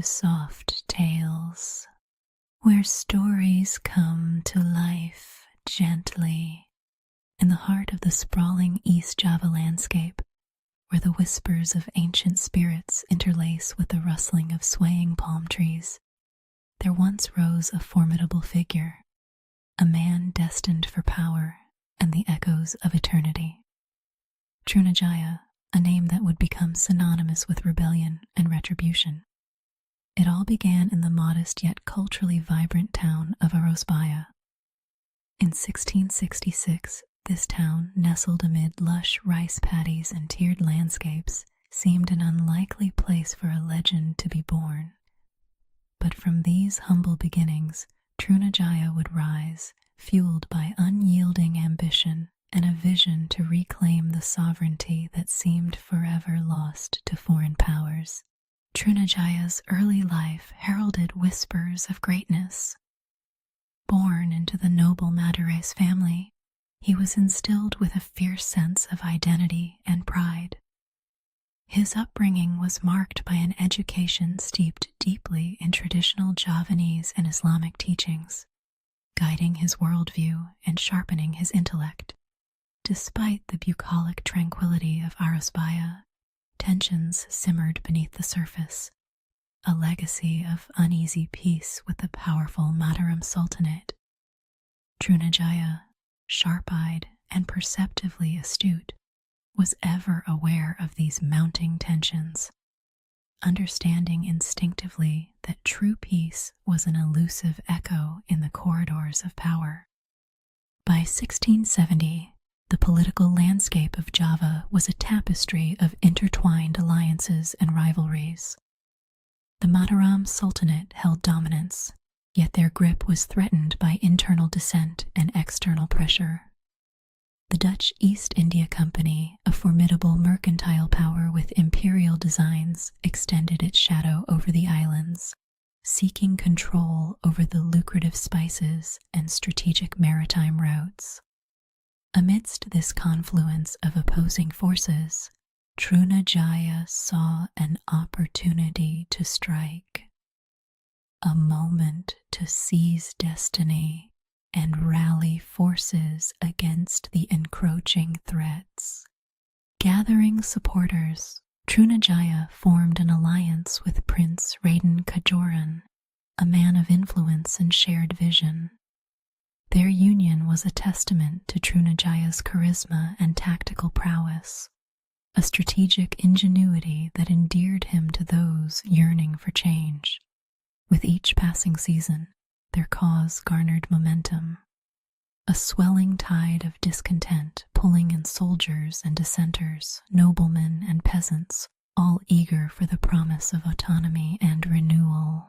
soft tales, where stories come to life gently in the heart of the sprawling East Java landscape, where the whispers of ancient spirits interlace with the rustling of swaying palm trees. There once rose a formidable figure, a man destined for power and the echoes of eternity. Trunajaya, a name that would become synonymous with rebellion and retribution. It all began in the modest yet culturally vibrant town of Arosbaya. In 1666, this town, nestled amid lush rice paddies and tiered landscapes, seemed an unlikely place for a legend to be born. But from these humble beginnings, Trunajaya would rise, fueled by unyielding ambition and a vision to reclaim the sovereignty that seemed forever lost to foreign powers. Trunajaya's early life heralded whispers of greatness. Born into the noble Madurese family, he was instilled with a fierce sense of identity and pride. His upbringing was marked by an education steeped deeply in traditional Javanese and Islamic teachings, guiding his worldview and sharpening his intellect. Despite the bucolic tranquility of Arosbaya, tensions simmered beneath the surface, a legacy of uneasy peace with the powerful Mataram Sultanate. Trunajaya, sharp-eyed and perceptively astute, was ever aware of these mounting tensions, understanding instinctively that true peace was an elusive echo in the corridors of power. By 1670, the political landscape of Java was a tapestry of intertwined alliances and rivalries. The Mataram Sultanate held dominance, yet their grip was threatened by internal dissent and external pressure. The Dutch East India Company, a formidable mercantile power with imperial designs, extended its shadow over the islands, seeking control over the lucrative spices and strategic maritime routes. Amidst this confluence of opposing forces, Trunajaya saw an opportunity to strike, a moment to seize destiny and rally forces against the encroaching threats. Gathering supporters, Trunajaya formed an alliance with Prince Raden Kajoran, a man of influence and shared vision. Their union was a testament to Trunajaya's charisma and tactical prowess, a strategic ingenuity that endeared him to those yearning for change. With each passing season, their cause garnered momentum, a swelling tide of discontent pulling in soldiers and dissenters, noblemen and peasants, all eager for the promise of autonomy and renewal.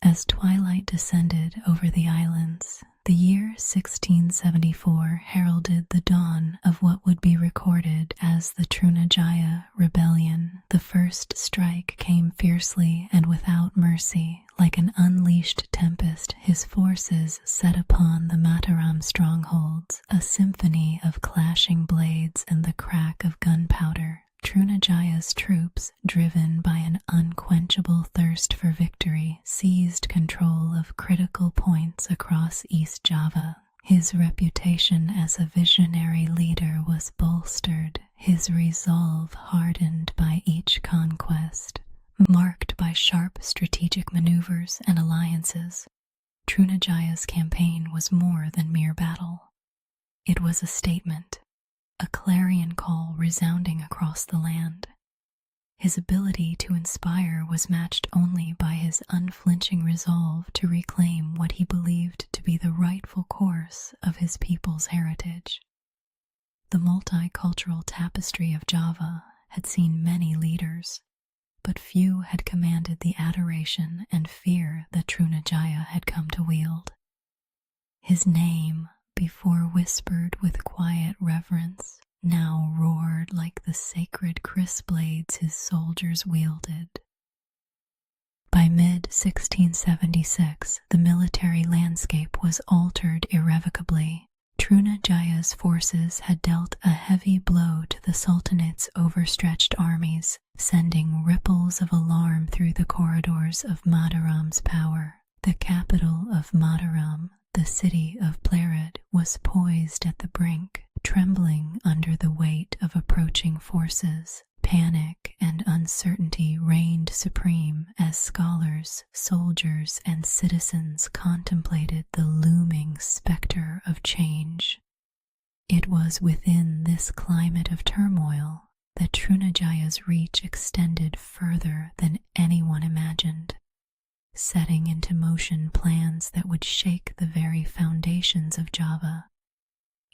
As twilight descended over the islands, the year 1674 heralded the dawn of what would be recorded as the Trunajaya Rebellion. The first strike came fiercely and without mercy. Like an unleashed tempest, his forces set upon the Mataram strongholds, a symphony of clashing blades and the crack of gunpowder. Trunajaya's troops, driven by an unquenchable thirst for victory, seized control of critical points across East Java. His reputation as a visionary leader was bolstered, his resolve hardened by each conquest. Marked by sharp strategic maneuvers and alliances, Trunajaya's campaign was more than mere battle. It was a statement, a clarion call resounding across the land. His ability to inspire was matched only by his unflinching resolve to reclaim what he believed to be the rightful course of his people's heritage. The multicultural tapestry of Java had seen many leaders, but few had commanded the adoration and fear that Trunajaya had come to wield. His name, before whispered with quiet reverence, now roared like the sacred kriss blades his soldiers wielded. By mid-1676, the military landscape was altered irrevocably. Trunajaya's forces had dealt a heavy blow to the Sultanate's overstretched armies, sending ripples of alarm through the corridors of Mataram's power. The capital of Mataram, the city of Plarid, was poised at the brink, trembling under the weight of approaching forces. Panic and uncertainty reigned supreme as scholars, soldiers, and citizens contemplated the looming specter of change. It was within this climate of turmoil that Trunajaya's reach extended further than anyone imagined, setting into motion plans that would shake the very foundations of Java.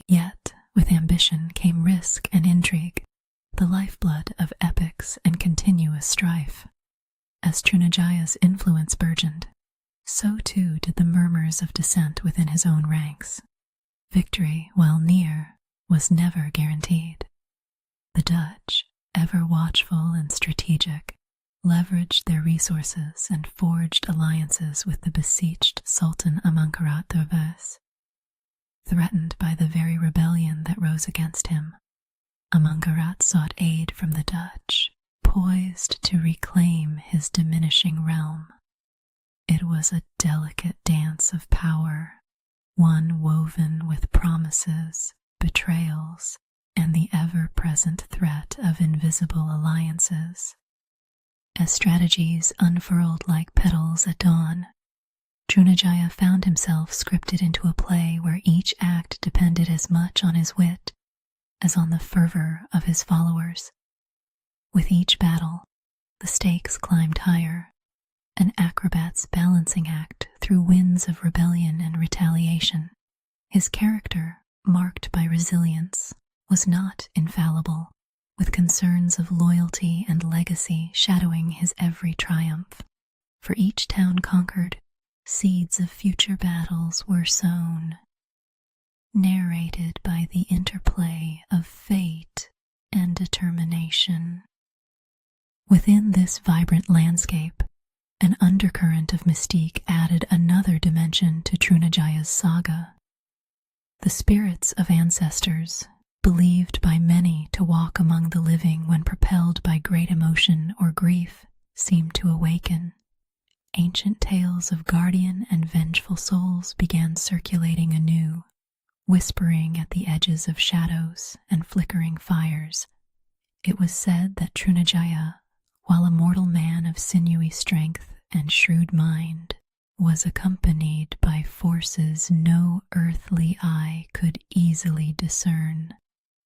Yet, with ambition came risk and intrigue, the lifeblood of epics and continuous strife. As Trunajaya's influence burgeoned, so too did the murmurs of dissent within his own ranks. Victory, while near, was never guaranteed. The Dutch, ever watchful and strategic, leveraged their resources and forged alliances with the besieged Sultan Amangkurat III. Threatened by the very rebellion that rose against him, Amangkurat sought aid from the Dutch, poised to reclaim his diminishing realm. It was a delicate dance of power, one woven with promises, betrayals, and the ever-present threat of invisible alliances. As strategies unfurled like petals at dawn, Trunajaya found himself scripted into a play where each act depended as much on his wit as on the fervor of his followers. With each battle, the stakes climbed higher, an acrobat's balancing act through winds of rebellion and retaliation. His character, marked by resilience, was not infallible, with concerns of loyalty and legacy shadowing his every triumph. For each town conquered, seeds of future battles were sown, narrated by the interplay of fate and determination. Within this vibrant landscape, an undercurrent of mystique added another dimension to Trunajaya's saga. The spirits of ancestors, believed by many to walk among the living when propelled by great emotion or grief, seemed to awaken. Ancient tales of guardian and vengeful souls began circulating anew, whispering at the edges of shadows and flickering fires. It was said that Trunajaya, while a mortal man of sinewy strength and shrewd mind, was accompanied by forces no earthly eye could easily discern,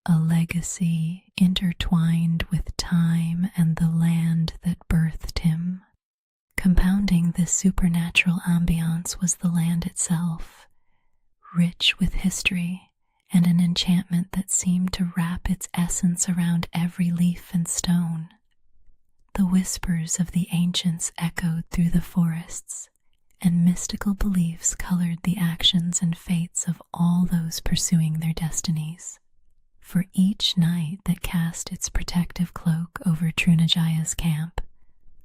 a legacy intertwined with time and the land that birthed him. Compounding this supernatural ambiance was the land itself, rich with history and an enchantment that seemed to wrap its essence around every leaf and stone. The whispers of the ancients echoed through the forests, and mystical beliefs colored the actions and fates of all those pursuing their destinies. For each night that cast its protective cloak over Trunajaya's camp,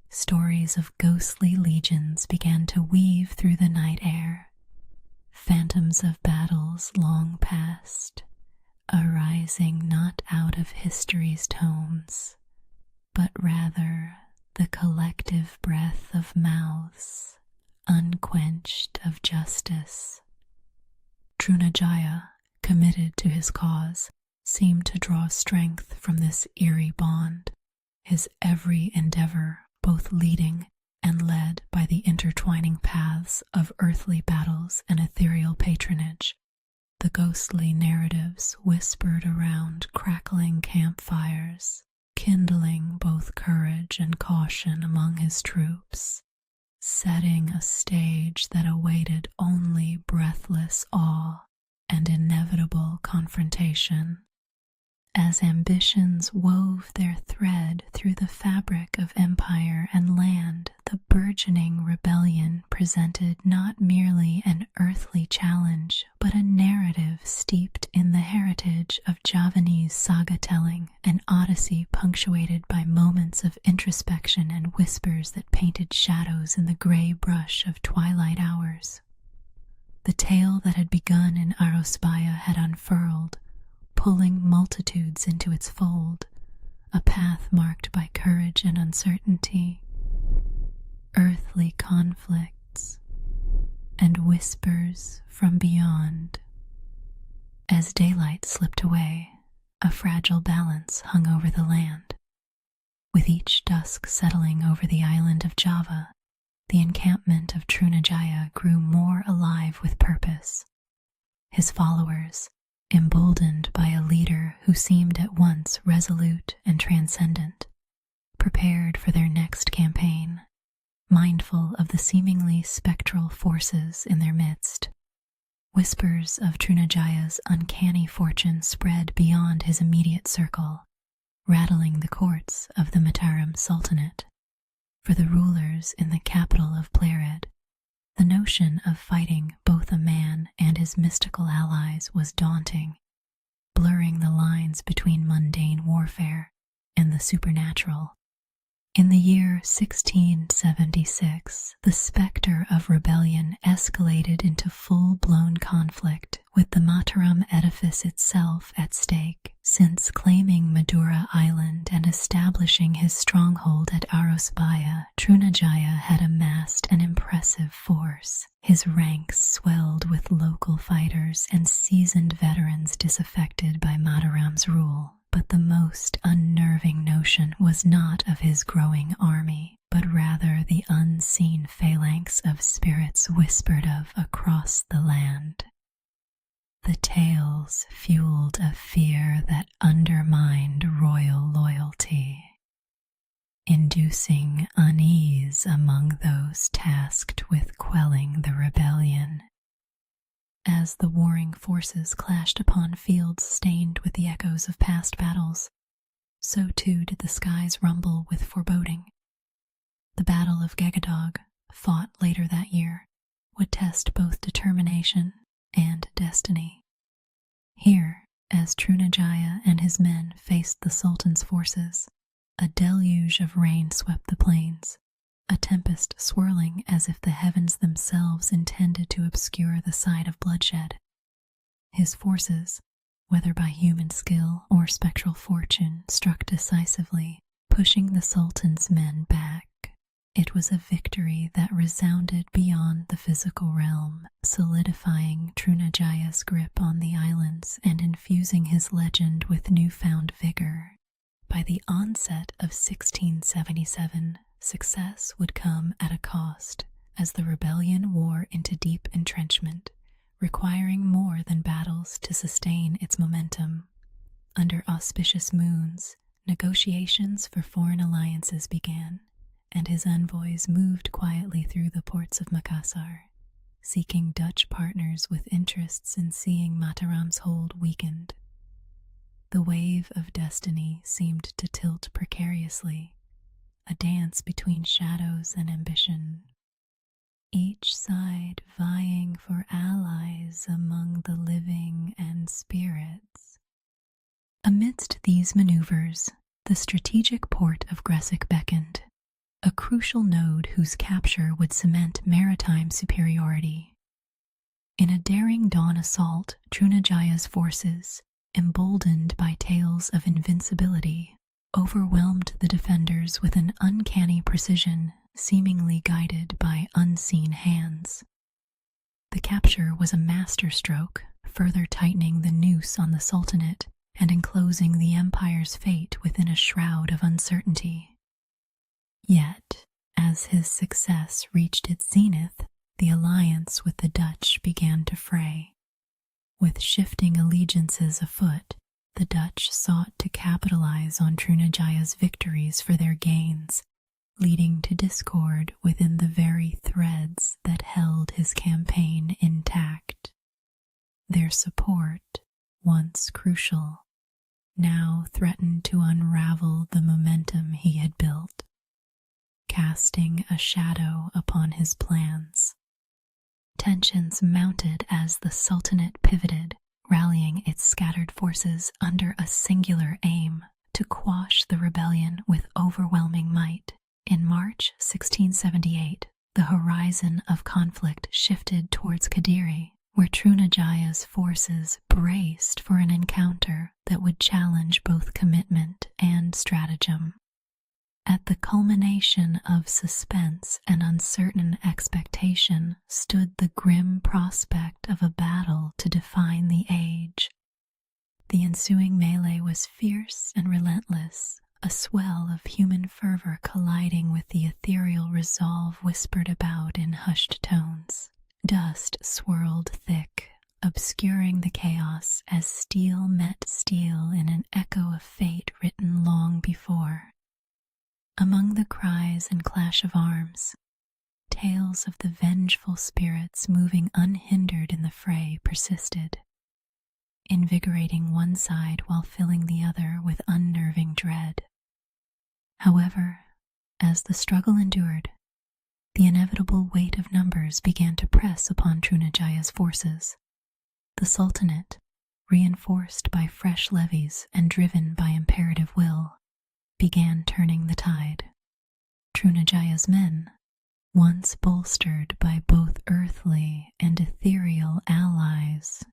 stories of ghostly legions began to weave through the night air, phantoms of battles long past, arising not out of history's tomes, but rather the collective breath of mouths, unquenched of justice. Trunajaya, committed to his cause, seemed to draw strength from this eerie bond, his every endeavor both leading and led by the intertwining paths of earthly battles and ethereal patronage. The ghostly narratives whispered around crackling campfires, kindling both courage and caution among his troops, setting a stage that awaited only breathless awe and inevitable confrontation. As ambitions wove their thread through the fabric of empire and land, the burgeoning rebellion presented not merely an earthly challenge, but a narrative steeped in the heritage of Javanese saga-telling, an odyssey punctuated by moments of introspection and whispers that painted shadows in the gray brush of twilight hours. The tale that had begun in Arosbaya had unfurled, pulling multitudes into its fold, a path marked by courage and uncertainty, earthly conflicts, and whispers from beyond. As daylight slipped away, a fragile balance hung over the land. With each dusk settling over the island of Java, the encampment of Trunajaya grew more alive with purpose. His followers, emboldened by a leader who seemed at once resolute and transcendent, prepared for their next campaign, mindful of the seemingly spectral forces in their midst. Whispers of Trunajaya's uncanny fortune spread beyond his immediate circle, rattling the courts of the Mataram Sultanate. For the rulers in the capital of Plarid, the notion of fighting both a man and his mystical allies was daunting, blurring the lines between mundane warfare and the supernatural. In the year 1676, the specter of rebellion escalated into full-blown conflict, with the Mataram edifice itself at stake, since claiming Madura Island and establishing his stronghold at Arosbaya, Trunajaya had amassed an impressive force. His ranks swelled with local fighters and seasoned veterans disaffected by Mataram's rule. But the most unnerving notion was not of his growing army, but rather the unseen phalanx of spirits whispered of across the land. The tales fueled a fear that undermined royal loyalty, inducing unease among those tasked with quelling the rebellion. As the warring forces clashed upon fields stained with the echoes of past battles, so too did the skies rumble with foreboding. The Battle of Gegadog, fought later that year, would test both determination and destiny. Here, as Trunajaya and his men faced the Sultan's forces, a deluge of rain swept the plains, a tempest swirling as if the heavens themselves intended to obscure the sight of bloodshed. His forces, whether by human skill or spectral fortune, struck decisively, pushing the Sultan's men back. It was a victory that resounded beyond the physical realm, solidifying Trunajaya's grip on the islands and infusing his legend with newfound vigor. By the onset of 1677, success would come at a cost, as the rebellion wore into deep entrenchment, requiring more than battles to sustain its momentum. Under auspicious moons, negotiations for foreign alliances began, and his envoys moved quietly through the ports of Makassar, seeking Dutch partners with interests in seeing Mataram's hold weakened. The wave of destiny seemed to tilt precariously, a dance between shadows and ambition, each side vying for allies among the living and spirits. Amidst these maneuvers, the strategic port of Gresik beckoned, a crucial node whose capture would cement maritime superiority. In a daring dawn assault, Trunajaya's forces, emboldened by tales of invincibility, overwhelmed the defenders with an uncanny precision, seemingly guided by unseen hands. The capture was a masterstroke, further tightening the noose on the Sultanate and enclosing the empire's fate within a shroud of uncertainty. Yet, as his success reached its zenith, the alliance with the Dutch began to fray. With shifting allegiances afoot, the Dutch sought to capitalize on Trunajaya's victories for their gains, leading to discord within the very threads that held his campaign intact. Their support, once crucial, now threatened to unravel the momentum he had built, casting a shadow upon his plans. Tensions mounted as the Sultanate pivoted, rallying its scattered forces under a singular aim to quash the rebellion with overwhelming might. In March 1678, the horizon of conflict shifted towards Kadiri, where Trunajaya's forces braced for an encounter that would challenge both commitment and stratagem. At the culmination of suspense and uncertain expectation stood the grim prospect of a battle to define the age. The ensuing melee was fierce and relentless, a swell of human fervor colliding with the ethereal resolve whispered about in hushed tones. Dust swirled thick, obscuring the chaos as steel met steel in an echo of fate written long before. Among the cries and clash of arms, tales of the vengeful spirits moving unhindered in the fray persisted, invigorating one side while filling the other with unnerving dread. However, as the struggle endured, the inevitable weight of numbers began to press upon Trunajaya's forces. The Sultanate, reinforced by fresh levies and driven by imperative will, began turning the tide. Trunajaya's men, once bolstered by both earthly and ethereal allies,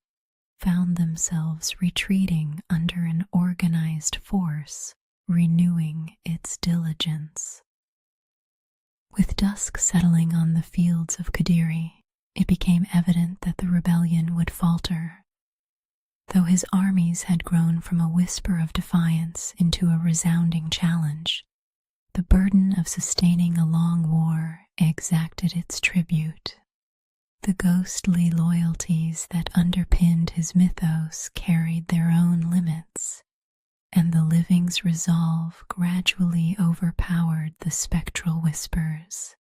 found themselves retreating under an organized force, renewing its diligence. With dusk settling on the fields of Kadiri, it became evident that the rebellion would falter. Though his armies had grown from a whisper of defiance into a resounding challenge, the burden of sustaining a long war exacted its tribute. The ghostly loyalties that underpinned his mythos carried their own limits, and the living's resolve gradually overpowered the spectral whispers.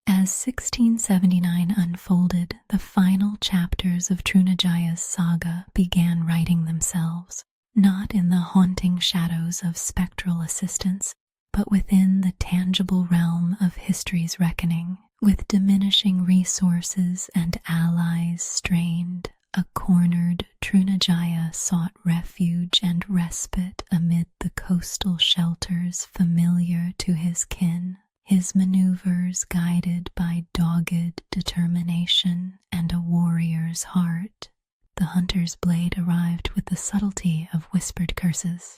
As 1679 unfolded, the final chapters of Trunajaya's saga began writing themselves, not in the haunting shadows of spectral assistance, but within the tangible realm of history's reckoning. With diminishing resources and allies strained, a cornered Trunajaya sought refuge and respite amid the coastal shelters familiar to his kin, his maneuvers guided by dogged determination and a warrior's heart. The hunter's blade arrived with the subtlety of whispered curses,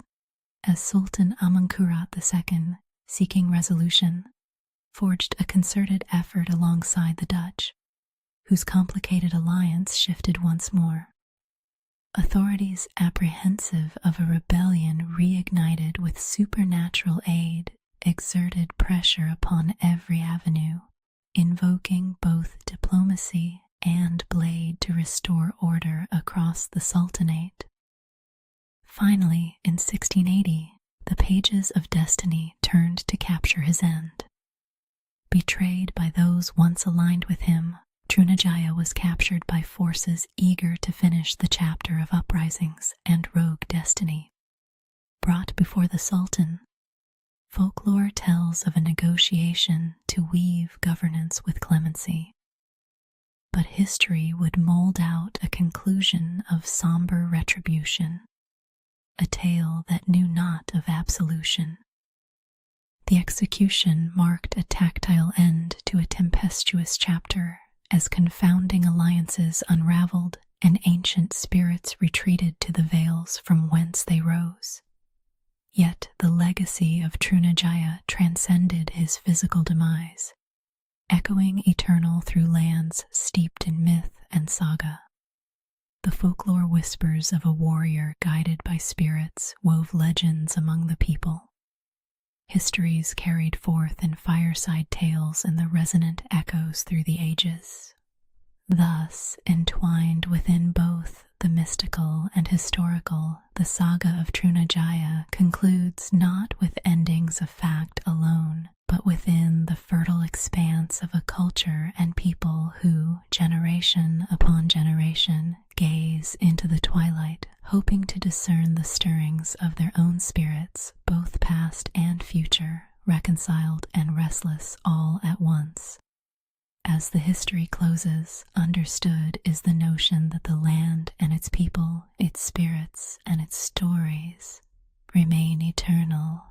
as Sultan Amangkurat II, seeking resolution, forged a concerted effort alongside the Dutch, whose complicated alliance shifted once more. Authorities apprehensive of a rebellion reignited with supernatural aid exerted pressure upon every avenue, invoking both diplomacy and blade to restore order across the Sultanate. Finally, in 1680, the pages of destiny turned to capture his end. Betrayed by those once aligned with him, Trunajaya was captured by forces eager to finish the chapter of uprisings and rogue destiny. Brought before the Sultan, folklore tells of a negotiation to weave governance with clemency. But history would mold out a conclusion of somber retribution, a tale that knew not of absolution. The execution marked a tactile end to a tempestuous chapter, as confounding alliances unraveled and ancient spirits retreated to the vales from whence they rose. Yet the legacy of Trunajaya transcended his physical demise, echoing eternal through lands steeped in myth and saga. The folklore whispers of a warrior guided by spirits wove legends among the people. Histories carried forth in fireside tales and the resonant echoes through the ages. Thus, entwined within both the mystical and historical, the saga of Trunajaya concludes not with endings of fact alone, but within the fertile expanse of a culture and people who, generation upon generation, gaze into the twilight, hoping to discern the stirrings of their own spirits, both past and future, reconciled and restless all at once. As the history closes, understood is the notion that the land and its people, its spirits and its stories remain eternal.